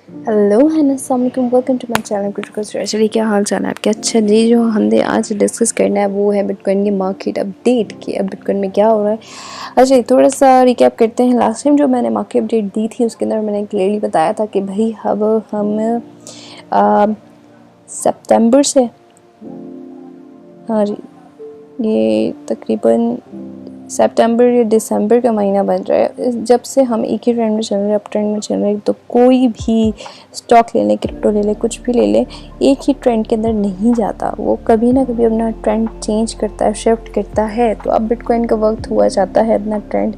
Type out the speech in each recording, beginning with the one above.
Hello अस्सलाम वालेकुम, welcome to my channel कुछ एक्चुअली क्या हाल चाल है आपके। अच्छा जी, जो हमने आज डिस्कस करना है वो है बिटकॉइन की मार्केट अपडेट की। अब बिटकॉइन में क्या हो रहा है। अच्छा, थोड़ा सा रिकैप करते हैं। लास्ट टाइम जो मैंने मार्केट अपडेट दी थी उसके अंदर मैंने क्लियरली बताया था कि भाई अब हम सितंबर से, हाँ जी, ये तकरीबन सितंबर या दिसंबर का महीना बन रहा है, जब से हम एक ही ट्रेंड में चल रहे हैं, अप ट्रेंड में चल रहे हैं। तो कोई भी स्टॉक ले लें, क्रिप्टो ले लें, कुछ भी ले लें, एक ही ट्रेंड के अंदर नहीं जाता। वो कभी ना कभी अपना ट्रेंड चेंज करता है, शिफ्ट करता है। तो अब बिटकॉइन का वक्त हुआ जाता है अपना ट्रेंड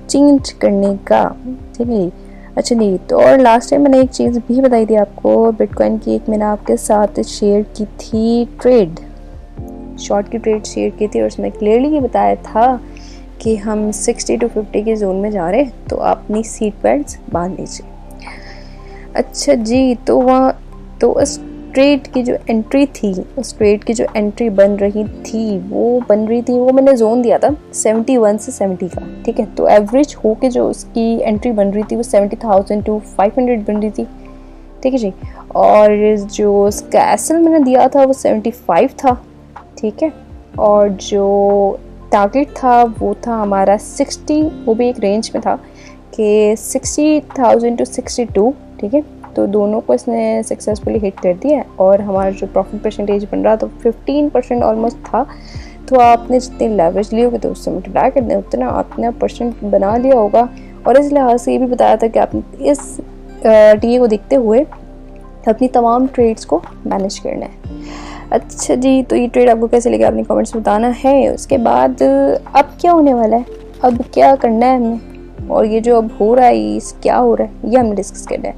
चेंज करने का, ठीक है। अच्छा नहीं, तो और लास्ट टाइम मैंने एक चीज़ भी बताई थी आपको बिटकॉइन की, एक मैंने आपके साथ शेयर की थी ट्रेड, शॉर्ट की ट्रेड शेयर की थी, और उसमें क्लियरली ये बताया था कि हम 60 to 50 के जोन में जा रहे हैं, तो आप अपनी सीट बेल्ट्स बांध लीजिए। अच्छा जी, तो उस ट्रेड की जो एंट्री थी, उस ट्रेड की जो एंट्री बन रही थी वो मैंने जोन दिया था 71 से 70 का, ठीक है। तो एवरेज हो के जो उसकी एंट्री बन रही थी वो 70,000 to 500 बन रही थी, ठीक है जी। और जो उसका एसएल मैंने दिया था वो 75 था, ठीक है। और जो टारगेट था वो था हमारा 60, वो भी एक रेंज में था कि 60,000 to 62, ठीक है। तो दोनों को इसने सक्सेसफुली हिट कर दिया है, और हमारा जो प्रॉफिट परसेंटेज बन रहा था 15% ऑलमोस्ट था। तो आपने जितनी लेवरेज ली होगी तो उससे मल्टीप्लाई कर दें, उतना आपने परसेंट बना लिया होगा। और इस लिहाज से ये भी बताया था कि आपने इस टीए को देखते हुए अपनी तमाम ट्रेड्स को मैनेज करना है। अच्छा जी, तो ये ट्रेड आपको कैसे लगे आपने कमेंट्स में बताना है। उसके बाद अब क्या होने वाला है, अब क्या करना है हमें, और ये जो अब हो रहा है ये क्या हो रहा है, ये हमने डिस्कस करना है।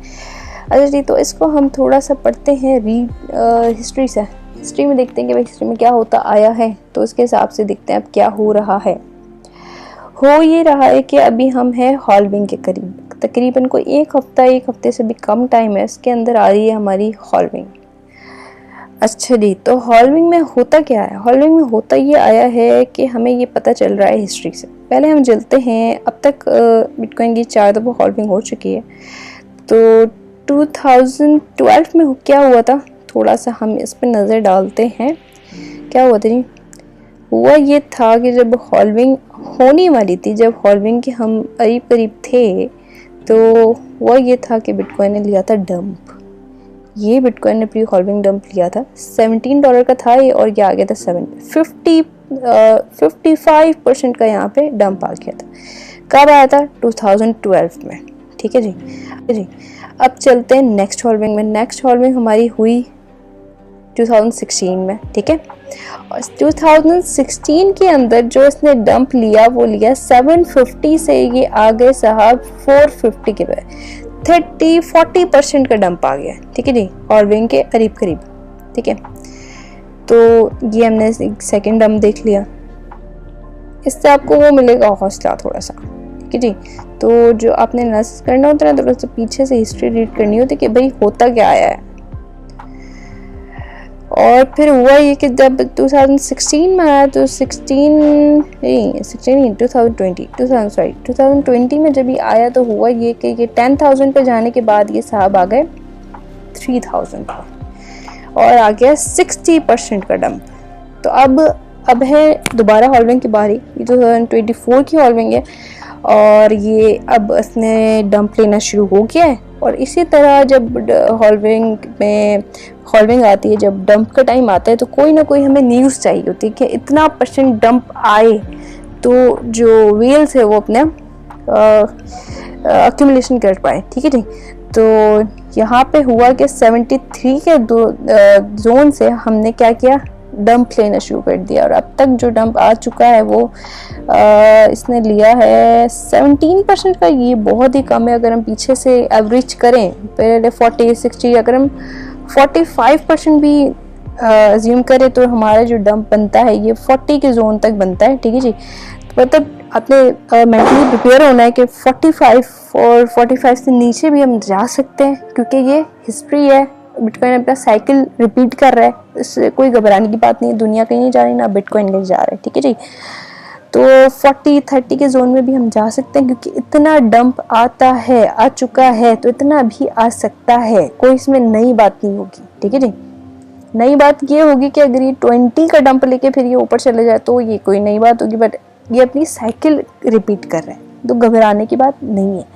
अच्छा जी, तो इसको हम थोड़ा सा पढ़ते हैं हिस्ट्री से। हिस्ट्री में देखते हैं कि भाई हिस्ट्री में क्या होता आया है, तो उसके हिसाब से देखते हैं अब क्या हो रहा है। हो ये रहा है कि अभी हम हैं हॉल्विंग के करीब, तकरीबन कोई एक हफ्ते से भी कम टाइम है, इसके अंदर आ रही है हमारी हॉल्विंग। अच्छा जी, तो हॉल्विंग में होता क्या है। हॉल्विंग में होता ये आया है कि हमें ये पता चल रहा है हिस्ट्री से। पहले हम चलते हैं, अब तक बिटकॉइन की 4 दफ़ा हॉल्विंग हो चुकी है। तो 2012 में क्या हुआ था, थोड़ा सा हम इस पर नज़र डालते हैं। क्या हुआ था जी, हुआ ये था कि जब हॉल्विंग होने वाली थी, जब हॉल्विंग के हम करीब करीब थे, तो हुआ ये था कि बिटकॉइन ने लिया था डंप। ये बिटकॉइन ने प्री हॉल्विंग डंप लिया था, $17 का था ये, और ये आ गया था 55% का यहाँ पे डंप आ गया था। कब आया था, 2012 में, ठीक है जी। अब चलते हैं नेक्स्ट हॉल्विंग में। नेक्स्ट हॉल्विंग हमारी हुई 2016 में, ठीक है। और 2016 के अंदर जो इसने डंप लिया वो लिया 750 से, ये आ गए साहब 450 के पे, 30-40% का डंप आ गया, ठीक है जी, हॉल्विंग के करीब करीब, ठीक है। तो ये हमने सेकंड डंप देख लिया, इससे आपको वो मिलेगा हौसला थोड़ा सा, ठीक है जी। तो जो आपने नस करना होता है ना, थोड़ा सा पीछे से हिस्ट्री रीड करनी होती है कि भाई होता क्या आया है। और फिर हुआ ये कि जब 2016 में आया तो 2020 में जब ये आया तो हुआ ये कि ये 10,000 पे जाने के बाद ये साहब आ गए 3,000 पर, और आ गया 60% का डंप। तो अब है दोबारा हॉल्विंग की बारी, ये 2024 की हॉल्विंग है, और ये अब इसने डंप लेना शुरू हो गया है। और इसी तरह जब हॉल्विंग आती है, जब डंप का टाइम आता है, तो कोई ना कोई हमें न्यूज़ चाहिए होती है कि इतना % डंप आए तो जो व्हेल्स है वो अपने अक्यूमुलेशन कर पाए, ठीक है जी। तो यहाँ पे हुआ कि 73 के जोन से हमने क्या किया, डंप लेना शुरू कर दिया, और अब तक जो डंप आ चुका है वो इसने लिया है 17% का। ये बहुत ही कम है। अगर हम पीछे से एवरेज करें, पहले 40-60, अगर हम 45% भी अज्यूम करें तो हमारा जो डंप बनता है ये 40 के जोन तक बनता है, ठीक है जी। मतलब आपने मेंटली प्रिपेयर होना है कि 45 और 45 से नीचे भी हम जा सकते हैं, क्योंकि ये हिस्ट्री है। बिटकॉइन अपना साइकिल रिपीट कर रहा है, इससे कोई घबराने की बात नहीं है। दुनिया कहीं नहीं जा रही, ना बिटकॉइन कहीं जा रहा है, ठीक है जी। तो 40-30 के जोन में भी हम जा सकते हैं, क्योंकि इतना डंप आता है, आ चुका है, तो इतना भी आ सकता है, कोई इसमें नई बात नहीं होगी। ठीक है जी। नई बात ये होगी कि अगर ये 20 का डंप लेके फिर ये ऊपर चले जाए तो ये कोई नई बात होगी, बट ये अपनी साइकिल रिपीट कर रहा है, तो घबराने की बात नहीं है।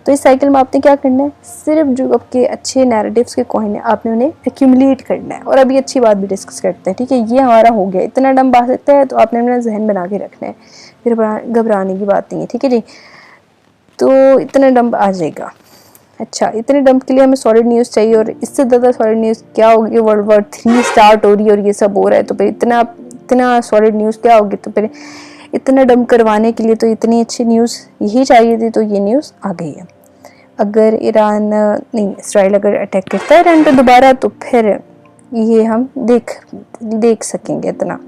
तो इस साइकिल में आपने क्या करना है, सिर्फ जो आपके अच्छे नैरेटिव्स के कॉइन है आपने उन्हें एक्यूमुलेट करना है। और अभी अच्छी बात भी डिस्कस करते हैं। ठीक है, ये हमारा हो गया, इतना डंप आ सकता है, तो आपने अपना जहन बना के रखना है, फिर घबराने की बात नहीं है। ठीक है जी, तो इतना डंप आ जाएगा। अच्छा, इतने डंप के लिए हमें सॉलिड न्यूज़ चाहिए, और इससे ज़्यादा सॉलिड न्यूज़ क्या होगी, वर्ल्ड वॉर 3 स्टार्ट हो रही है और ये सब हो रहा है, तो फिर इतना सॉलिड न्यूज़ क्या होगी। तो फिर इतना डंप करवाने के लिए तो इतनी अच्छी न्यूज़ यही चाहिए थी, तो ये न्यूज़ आ गई है। अगर इसराइल अगर अटैक करता है ईरान पे दोबारा, तो फिर ये हम देख सकेंगे इतना।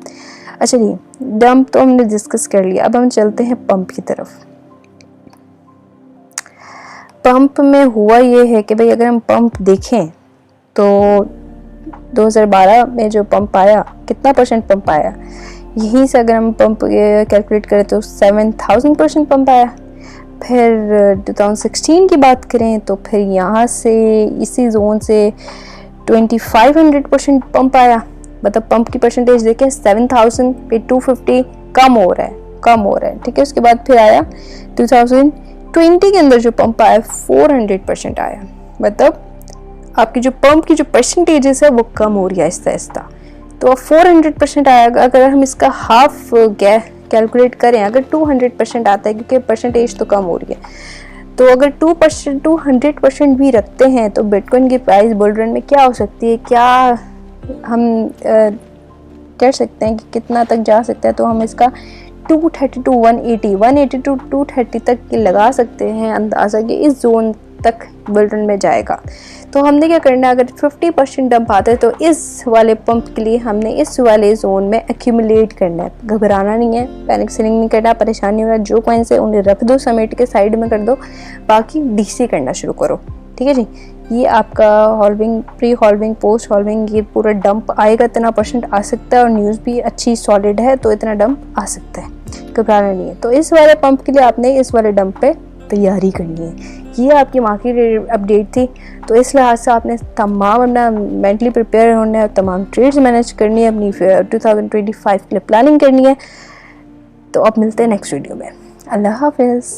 अच्छा जी, डंप तो हमने डिस्कस कर लिया, अब हम चलते हैं पंप की तरफ। पंप में हुआ ये है कि भाई अगर हम पंप देखें तो 2012 में जो पंप आया, कितना परसेंट पंप आया, यहीं से अगर हम पंप कैलकुलेट करें तो 7000% पंप आया। फिर 2016 की बात करें तो फिर यहाँ से इसी जोन से 2500% पंप आया। मतलब पंप की परसेंटेज देखें, 7000 पे 250 कम हो रहा है। ठीक है, उसके बाद फिर आया 2020 के अंदर जो पंप आया 400% आया। मतलब आपकी जो पंप की जो परसेंटेजेस है वो कम हो रही है आहिस्ता आहिस्ता। तो अब 400% आएगा। अगर हम इसका हाफ कैलकुलेट करें, अगर 200% आता है, क्योंकि परसेंटेज तो कम हो रही है, तो अगर 200% भी रखते हैं तो बिटकॉइन की प्राइस बुल रन में क्या हो सकती है, क्या हम कर सकते हैं कि कितना तक जा सकता है। तो हम इसका 230 to 180 to 230 तक लगा सकते हैं अंदाज़ा कि इस जोन तक बुल रन में जाएगा। तो हमने क्या करना है, अगर 50% डंप आता है तो इस वाले पंप के लिए हमने इस वाले जोन में एक्यूमुलेट करना है। घबराना नहीं है, पैनिक सेलिंग नहीं करना, परेशान नहीं होना। जो कॉइन्स है उन्हें रख दो, समेट के साइड में कर दो, बाकी डीसी करना शुरू करो। ठीक है जी, ये आपका halving, pre halving, post halving, ये पूरा डंप आएगा, इतना परसेंट आ सकता है। और न्यूज़ भी अच्छी सॉलिड है तो इतना डंप आ सकता है, घबराना नहीं है। तो इस वाले पंप के लिए आपने इस वाले डंप पे तैयारी करनी है। ये आपकी मार्केट अपडेट थी। तो इस लिहाज से आपने तमाम अपना मेंटली प्रिपेयर होना है, तमाम ट्रेड्स मैनेज करनी है, अपनी 2025 के लिए प्लानिंग करनी है। तो अब मिलते हैं नेक्स्ट वीडियो में। अल्लाह हाफिज़।